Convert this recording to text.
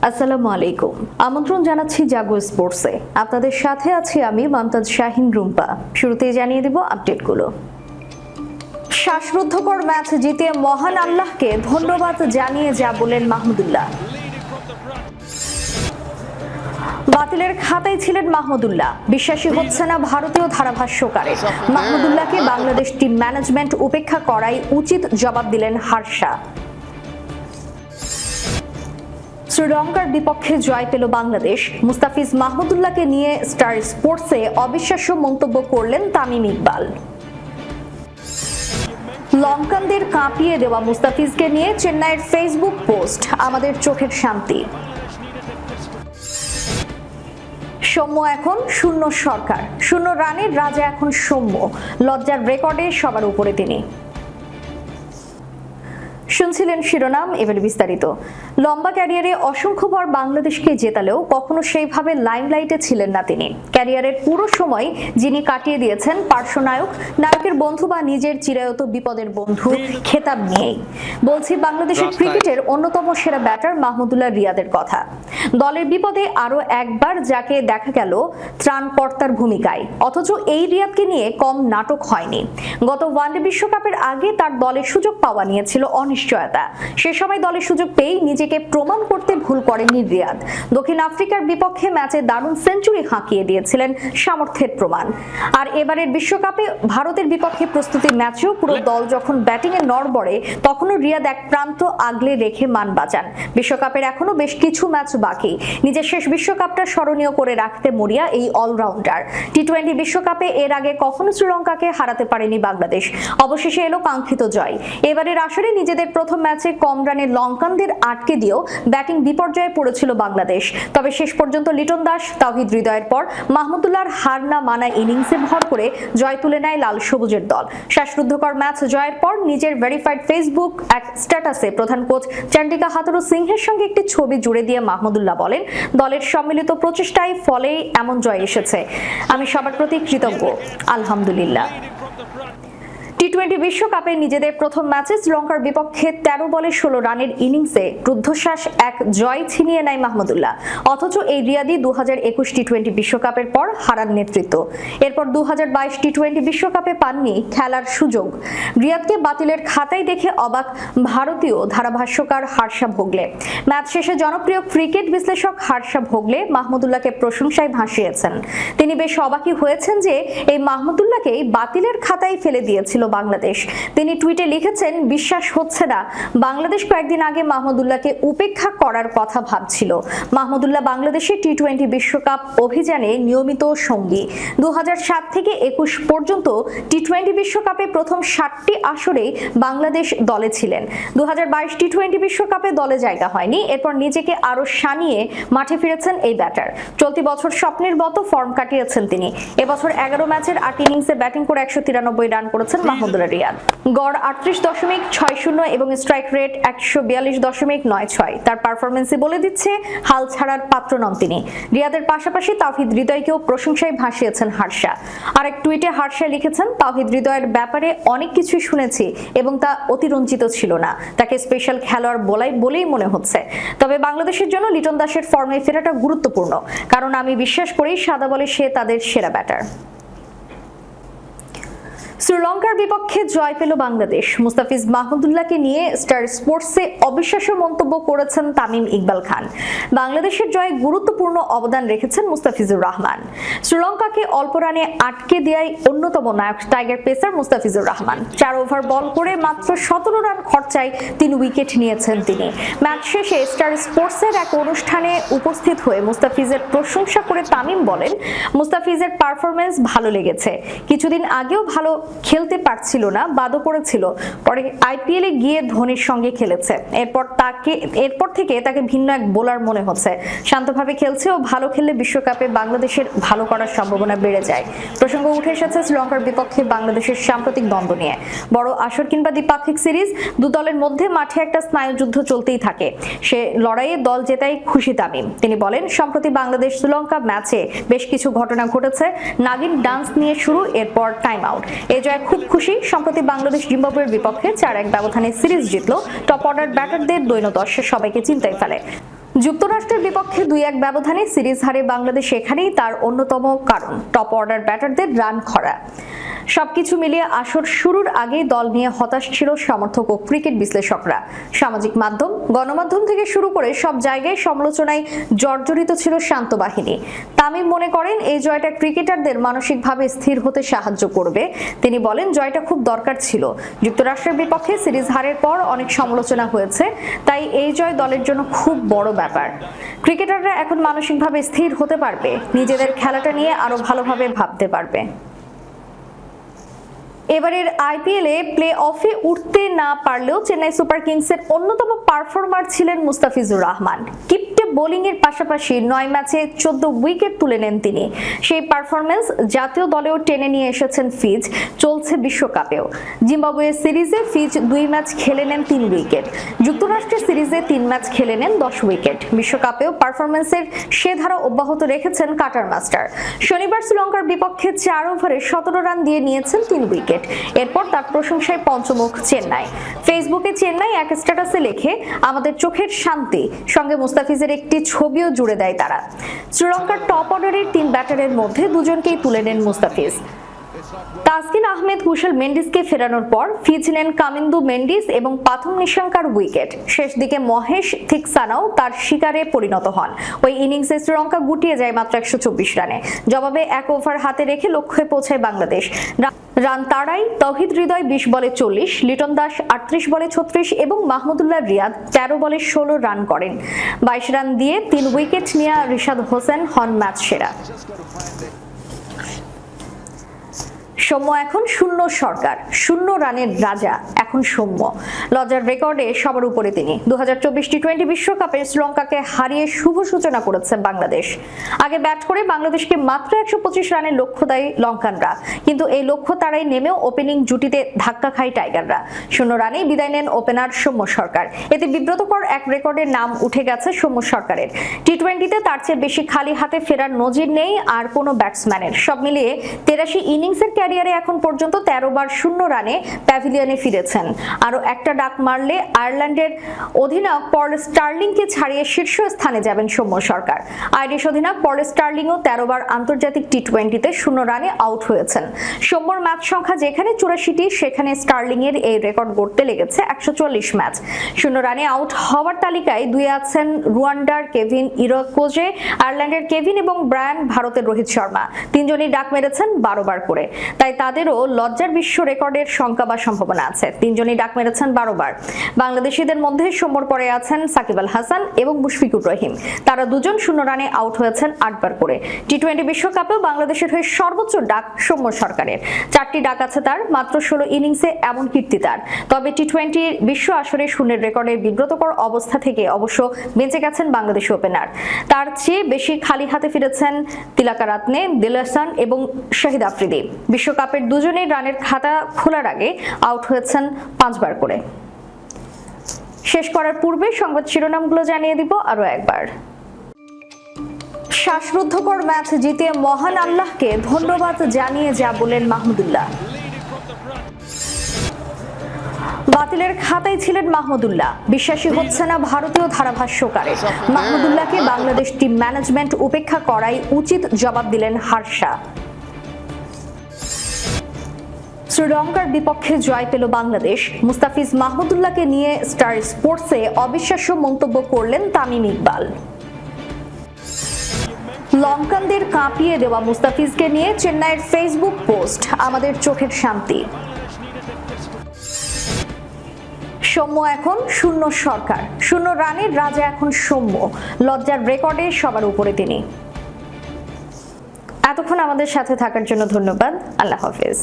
আসসালামু আলাইকুম। আমন্ত্রণ জানাচ্ছি জাগো স্পোর্টসে। আপনাদের সাথে আছি আমি মমতাজ শাহিন রুম্পা। শুরুতেই জানিয়ে দেব আপডেটগুলো। শ্বাসরুদ্ধকর ম্যাচ জিতিয়ে মহান আল্লাহকে ধন্যবাদ জানিয়ে যা বলেন মাহমুদুল্লাহ। বাতিলের খাতায় ছিলেন মাহমুদুল্লাহ, বিশ্বাসী হচ্ছে না ভারতীয় ধারাভাষ্যকারের। মাহমুদুল্লাহকে বাংলাদেশ টিম ম্যানেজমেন্ট উপেক্ষা করাই উচিত, জবাব দিলেন হার্ষা। শ্রীলঙ্কার বিপক্ষে জয় পেল বাংলাদেশ। মুস্তাফিজ মাহমুদুল্লাহকে নিয়ে স্টার স্পোর্টসে অবিশ্বাস্য মন্তব্য করলেন তামিম ইকবাল। লঙ্কানদের কাঁপিয়ে দেওয়া মুস্তাফিজকে নিয়ে চেন্নাইয়ের ফেসবুক পোস্ট, আমাদের চোখের শান্তি। সৌম্য এখন শূন্য সরকার, শূন্য রানের রাজা এখন সৌম্য, লজ্জার রেকর্ডে সবার উপরে তিনি। শুনছিলেন শিরোনাম, এবারে বিস্তারিত। লম্বা ক্যারিয়ারে অসংখ্যবার বাংলাদেশকে জেতালেও কখনো সেইভাবে লাইমলাইটে ছিলেন না তিনি। ক্যারিয়ারের পুরো সময় যিনি কাটিয়ে দিয়েছেন পার্শ্বনায়ক, নায়কের বন্ধু বা নিজের চিরায়ত বিপদের বন্ধু খেতাব নিয়েই। বলছি বাংলাদেশের ক্রিকেটের অন্যতম সেরা ব্যাটার মাহমুদুল্লাহ রিয়াদের কথা। দলের বিপদে আরো একবার যাকে দেখা গেল ত্রাণকর্তার ভূমিকায়, অথচ এই রিয়াদকে নিয়ে কম নাটক হয়নি। গত ওয়ানডে বিশ্বকাপের আগে তার দলের সুযোগ পাওয়া নিয়েছিল অনিশ্চয়তা। সে সময় দলের সুযোগ পেয়েই নিজেকে প্রমাণ করতে ভুল করেননি রিয়াদ। দক্ষিণ আফ্রিকার বিপক্ষে ম্যাচে দারুণ সেঞ্চুরি হাঁকিয়ে দিয়েছিলেন সামর্থ্যের প্রমাণ। আর এবারের বিশ্বকাপে ভারতের বিপক্ষে প্রস্তুতি ম্যাচেও পুরো দল যখন ব্যাটিংয়ে নড়বড়ে, তখনও রিয়াদ এক প্রান্ত আগলে রেখে মান বাঁচান। বিশ্বকাপের এখনো বেশ কিছু ম্যাচ বাকি, নিজের শেষ বিশ্বকাপটা স্মরণীয় করে রাখতে মরিয়া এই অলরাউন্ডার। টি-20 বিশ্বকাপে এর আগে কখনো শ্রীলঙ্কাকে হারাতে পারেনি বাংলাদেশ, অবশেষে এলো কাঙ্ক্ষিত জয়। এবারের আসরে নিজেদের প্রথম ম্যাচে কম রানে লঙ্কানদের আটকে দিয়েও ব্যাটিং বিপর্যয়ে পড়েছিল বাংলাদেশ। তবে শেষ পর্যন্ত লিটন দাস, তাওহিদ হৃদয়ের পর মাহমুদুল্লাহর হার না মানা ইনিংসে ভর করে জয় তুলে নেয় লাল সবুজের দল। শ্বাসরুদ্ধকর ম্যাচ জয়ের পর নিজের ভেরিফাইড ফেসবুক এক স্ট্যাটাসে প্রধান কোচ চন্ডিকা হাথুরু সিংহের সঙ্গে একটি ছবি জুড়ে দিয়ে মাহমুদুল্লাহ বলেন, দলের সম্মিলিত প্রচেষ্টায় ফলেই এমন জয় এসেছে। আমি সবার প্রতি কৃতজ্ঞ, আলহামদুলিল্লাহ। টি-20 বিশ্বকাপে নিজেদের প্রথম ম্যাচে শ্রীলঙ্কার বিপক্ষে 13 বলে 16 রানের ইনিংসে রুদ্ধশ্বাস এক জয় ছিনিয়ে নেয় মাহমুদুল্লাহ। অথচ এই রিয়াদি 2021 টি-20 বিশ্বকাপের পর হারান নেতৃত্ব। এরপর 2022 টি-20 বিশ্বকাপে পাননি খেলার সুযোগ। রিয়াদকে বাতিলের খাতায় দেখে অবাক ভারতীয় ধারাভাষ্যকার হার্ষা ভোগলে। ম্যাচ শেষে জনপ্রিয় ক্রিকেট বিশ্লেষক হার্ষা ভোগলে মাহমুদুল্লাহকে প্রশংসায় ভাসিয়েছেন। তিনি বেশ অবাকই হয়েছেন যে এই মাহমুদুল্লাহকেই বাতিলের খাতায় ফেলে দিয়েছিল বাংলাদেশ। তিনি টুইটে লিখেছেন, বিশ্বাস হচ্ছে না বাংলাদেশ কয়েকদিন আগে মাহমুদুল্লাহকে উপেক্ষা করার কথা ভাবছিল। মাহমুদুল্লাহ বাংলাদেশের টি-20 বিশ্বকাপ অভিযানে নিয়মিত সঙ্গী। 2007 থেকে 21 পর্যন্ত টি-20 বিশ্বকাপে প্রথম 7টি আসরেই বাংলাদেশ দলে ছিলেন। 2022 টি-20 বিশ্বকাপে দলে জায়গা হয়নি। এরপর নিজেকে আরো সানিয়ে মাঠে ফিরেছেন এই ব্যাটার। চলতি বছর স্বপ্নের মতো ফর্ম কাটিয়েছেন তিনি। এবছর 11 ম্যাচের 8 ইনিংসে ব্যাটিং করে 193 রান করেছেন মাহমুদুল্লাহ রিয়াদ। গড় 38.60 এবং স্ট্রাইক রেট 142.96। তার পারফরমেন্সই বলে দিচ্ছে হাল ছাড়ার পাত্র নন তিনি। রিয়াদের পাশাপাশি তাওহিদ হৃদয়কেও প্রশংসায় ভাসিয়েছেন হার্ষা। আরেক টুইটে হার্ষা লিখেছেন, তাওহিদ হৃদয়ের ব্যাপারে অনেক কিছুই শুনেছি এবং তা অতিরঞ্জিত ছিল না। তাকে স্পেশাল খেলোয়াড় বলেই মনে হচ্ছে। তবে বাংলাদেশের জন্য লিটন দাসের ফর্মে ফেরাটা গুরুত্বপূর্ণ, কারণ আমি বিশ্বাস করি সাদা বলে সে তাদের সেরা ব্যাটার। শ্রীলঙ্কার বিপক্ষে জয় পেল বাংলাদেশ। মুস্তাফিজ মাহমুদুল্লাহকে নিয়ে স্টার স্পোর্টসে অবিশ্বাস্য মন্তব্য করেছেন তামিম ইকবাল খান। বাংলাদেশের জয়ে গুরুত্বপূর্ণ অবদান রেখেছেন মুস্তাফিজুর রহমান। শ্রীলঙ্কাকে অল্প রানে আটকে দেওয়ায় অন্যতম নায়ক tiger pacer Mustafizur Rahman. 4 over bowl করে মাত্র 17 রান খরচায় 3 উইকেট নিয়েছেন তিনি। ম্যাচ শেষে স্টার স্পোর্টসের এক অনুষ্ঠানে উপস্থিত হয়ে মুস্তাফিজের প্রশংসা করে তামিম বলেন, মুস্তাফিজের পারফরমেন্স ভালো লেগেছে। কিছুদিন আগেও ভালো খেলতে পারছিল না, বাদও পড়েছিল। পরে আইপিএলে গিয়ে ধোনির সঙ্গে খেলেছে। এরপর থেকে তাকে ভিন্ন এক বোলার মনে হচ্ছে। শান্তভাবে খেলছে ও ভালো খেললে বিশ্বকাপে বাংলাদেশের ভালো করার সম্ভাবনা বেড়ে যায়। প্রসঙ্গ উঠে এসেছে শ্রীলঙ্কার বিপক্ষে বাংলাদেশের সাম্প্রতিক দ্বন্দ্ব নিয়ে। বড় আসর কিংবা দ্বিপাক্ষিক সিরিজ, দু দলের মধ্যে মাঠে একটা স্নায়ুযুদ্ধ চলতেই থাকে। সে লড়াইয়ে দল জেতাই খুশি তামিম। তিনি বলেন, সম্প্রতি বাংলাদেশ শ্রীলঙ্কা ম্যাচে বেশ কিছু ঘটনা ঘটেছে। নাগিন ডান্স নিয়ে শুরু, এরপর টাইম আউট। এই জয় খুব খুশি। সম্প্রতি বাংলাদেশ জিম্বাবুয়ের বিপক্ষে 4-1 ব্যবধানে সিরিজ জিতল। টপ অর্ডার ব্যাটারদের দৈন্যদশা সবাইকে চিন্তায় ফেলে। যুক্তরাষ্ট্রের বিপক্ষে 2-1 ব্যবধানে সিরিজ হারে বাংলাদেশ এখানেই তার অন্যতম কারণ টপ অর্ডার ব্যাটারদের রান খরা। সবকিছু মিলিয়ে আসর শুরুর আগেই দল নিয়ে হতাশ ছিল সমর্থক ও ক্রিকেট বিশ্লেষকরা। সামাজিক মাধ্যম, গণমাধ্যম থেকে শুরু করে সব জায়গায় সমালোচনায় জর্জরিত ছিল শান্ত বাহিনী। তামিম মনে করেন এই জয়টা ক্রিকেটারদের মানসিকভাবে স্থির হতে সাহায্য করবে। তিনি বলেন, জয়টা খুব দরকার ছিল। যুক্তরাষ্ট্রের বিপক্ষে সিরিজ হারের পর অনেক সমালোচনা হয়েছে, তাই এই জয় দলের জন্য খুব বড় ব্যাপার। ক্রিকেটাররা এখন মানসিকভাবে স্থির হতে পারবে, নিজেদের খেলাটা নিয়ে আরো ভালোভাবে ভাবতে পারবে। এবারের আইপিএলে প্লে অফে উঠতে না পারলেও চেন্নাই সুপার কিংসের অন্যতম পারফর্মার ছিলেন মুস্তাফিজুর রহমান। কিপটে বোলিং এর পাশাপাশি 9 ম্যাচে 14 উইকেট তুলে নেন তিনি। সেই পারফরম্যান্স জাতীয় দলেও টেনে নিয়ে এসেছেন ফিজ, চলছে বিশ্বকাপেও। জিম্বাবুয়ে সিরিজে ফিজ 2 ম্যাচ খেলে নেন 3 উইকেট। যুক্তরাষ্ট্রের সিরিজে 3 ম্যাচ খেলে নেন 10 উইকেট। বিশ্বকাপেও পারফরম্যান্সের সে ধারা অব্যাহত রেখেছেন কাটার মাস্টার। শনিবার শ্রীলঙ্কার বিপক্ষে 4 ওভারে 17 রান দিয়ে নিয়েছেন 3 উইকেট। এরপর তার প্রশংসায় পঞ্চমুখ চেন্নাই। ফেসবুকে চেন্নাই এক স্ট্যাটাসে লেখে, আমাদের চোখের শান্তি, সঙ্গে মুস্তাফিজের একটি ছবিও জুড়ে দেয় তারা। শ্রীলঙ্কার টপ অর্ডারের 3 ব্যাটারের মধ্যে দুজনকেই তুলে নেন মুস্তাফিজ। তাসকিন আহমেদ কুশল মেন্ডিসকে ফেরানোর পর ফিজ নেন কামিন্দু মেন্ডিস এবং পাথম নিশাঙ্কার উইকেট। শেষ দিকে মহেশ থিকসানাও তার শিকারে পরিণত হন। ওই ইনিংসে শ্রীলঙ্কা গুটিয়ে যায় মাত্র 124 রানে। জবাবে 1 ওভার হাতে রেখে লক্ষ্যে পৌঁছায় বাংলাদেশ। রান তাড়াই তৌহিদ হৃদয় 20 বলে 40, লিটন দাস 38 বলে 36 এবং মাহমুদুল্লাহ রিয়াদ 13 বলে 16 রান করেন। 22 রান দিয়ে 3 উইকেট নিয়ে রিশাদ হোসেন হন ম্যাচ সেরা। সৌম্য এখন শূন্য সরকার, 0 রানের রাজা এখন সৌম্য। লজ্জার রেকর্ডে সবার উপরে তিনি। 2024 টি20 বিশ্বকাপে শ্রীলঙ্কাকে হারিয়ে শুভ সূচনা করেছে বাংলাদেশ। আগে ব্যাট করে বাংলাদেশকে মাত্র 125 রানের লক্ষ্য দেয় লঙ্কানরা, কিন্তু এই লক্ষ্য তারাই নেমেও ওপেনিং জুটিতে ধাক্কা খায় টাইগাররা। 0 রানেই বিদায় নেন ওপেনার সৌম্য সরকার। এতে বিব্রতকর এক রেকর্ডের নাম উঠে গেছে সৌম্য সরকারের। টি20তে তার চেয়ে বেশি খালি হাতে ফেরার নজির নেই আর কোনো ব্যাটসম্যানের। সব মিলিয়ে 83 ইনিংসের ক্যারিয়ারে এখন পর্যন্ত 13 বার 0 রানে প্যাভিলিয়নে ফিরেছেন। আরো একটা ডাক মারলে আয়ারল্যান্ডের অধিনায়ক পল স্টার্লিংকে ছাড়িয়ে শীর্ষ স্থানে যাবেন সৌম্য সরকার। আইরিশ অধিনায়ক পল স্টার্লিংও 13 বার আন্তর্জাতিক টি20তে 0 রানে আউট হয়েছেন। সৌম্যর ম্যাচ সংখ্যা যেখানে 84টি, সেখানে স্টার্লিং এর এই রেকর্ড গড়তে লেগেছে 144 ম্যাচ। 0 রানে আউট হওয়ার তালিকায় 2 আছেন রুয়ান্ডার কেভিন ইরোকোজে, আয়ারল্যান্ডের কেভিন এবং ব্রায়ান, ভারতের রোহিত শর্মা। 3 জনই ডাক মেরেছেন 12 বার করে, তাই তাদেরও লজ্জার বিশ্ব রেকর্ডের সংখ্যা বা সম্ভাবনা আছে। 3 জনই ডাক মেরেছেন 12 বার। বাংলাদেশিদের মধ্যে সৌম্যর পরে আছেন সাকিব আল হাসান এবং মুশফিকুর রহিম। তারা দুজন 0 রানে আউট হয়েছেন 8 বার করে। টি20 বিশ্বকাপেও বাংলাদেশের হয়ে সর্বোচ্চ ডাক সৌম্য সরকারের। 4টি ডাক আছে তার, মাত্র 16 ইনিংসে এমন কীর্তি তার। তবে টি20 বিশ্ব আসরে শূন্যের রেকর্ডের বিব্রতকর অবস্থা থেকে অবশ্য বেঁচে গেছেন বাংলাদেশি ওপেনার। তার চেয়ে বেশি খালি হাতে ফিরেছেন তিলাকারাত্নে, দিলহাসান এবং শাহিদ আফ্রিদি। বিশ্বকাপের দুজনেই রানের খাতা খোলার আগে আউট হয়েছেন 5 বার করে। শেষ করার পূর্বে সংবাদ শিরোনামগুলো জানিয়ে দিব আরো একবার। শ্বাসরুদ্ধকর ম্যাচ জিতে মহান আল্লাহকে ধন্যবাদ জানিয়ে যা বলেন মাহমুদুল্লাহ। বাতিলের খাতায় ছিলেন মাহমুদুল্লাহ, বিশ্বাসী হচ্ছে না ভারতীয় ধারাভাষ্যকারের। মাহমুদুল্লাহকে বাংলাদেশ টিম ম্যানেজমেন্ট উপেক্ষা করাই উচিত, জবাব দিলেন হার্ষা। শ্রীলঙ্কার বিপক্ষে জয় পেল বাংলাদেশ। মুস্তাফিজ মাহমুদুল্লাহকে নিয়ে স্টার স্পোর্টসে অবিশ্বাস্য মন্তব্য করলেন তামিম ইকবাল। লঙ্কানদের কাঁপিয়ে দেওয়া মুস্তাফিজকে নিয়ে চেন্নাইয়ের ফেসবুক পোস্ট, আমাদের চোখের শান্তি। সৌম্য এখন 0 সরকার, 0 রানের রাজা এখন সৌম্য। লজ্জার রেকর্ডে সবার উপরে তিনি। এতক্ষণ আমাদের সাথে থাকার জন্য ধন্যবাদ। আল্লাহ হাফেজ।